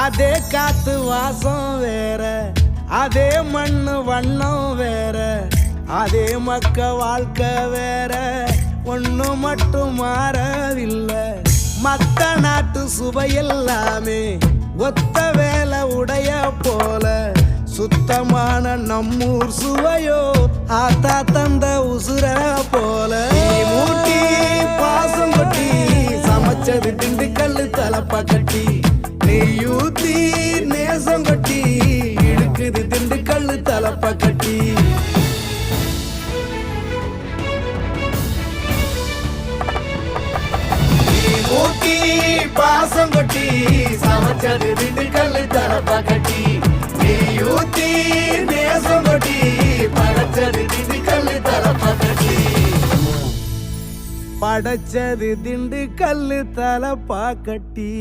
அதே காத்து வாசம் வேற, அதே மண்ணு வண்ணம் வேற, அதே மக்க வாழ்க்கை வேற, ஒண்ணு மட்டும் மாறவில்லை. மத்த நாட்டு சுவையெல்லாமே ஒத்த வேலை உடைய போல, சுத்தமான நம்மூர் சுவையோ ஆத்தா தந்த உசுர போல. மூட்டி பாசம் கொட்டி சமைச்சது திண்டுக்கல் தலப்பா கட்டி, நெய்யூத்தி நேசம் கொட்டி இழுக்குது திண்டுக்கல் தலப்பா கட்டி. மூட்டி பாசம் கொட்டி சமைச்சது திண்டுக்கல் தலப்பா கட்டி, நெய்யூத்தி நேசம் கொட்டி படைச்சது திண்டுக்கல் தலப்பா கட்டி. படைச்சது திண்டுக்கல் தலப்பா கட்டி.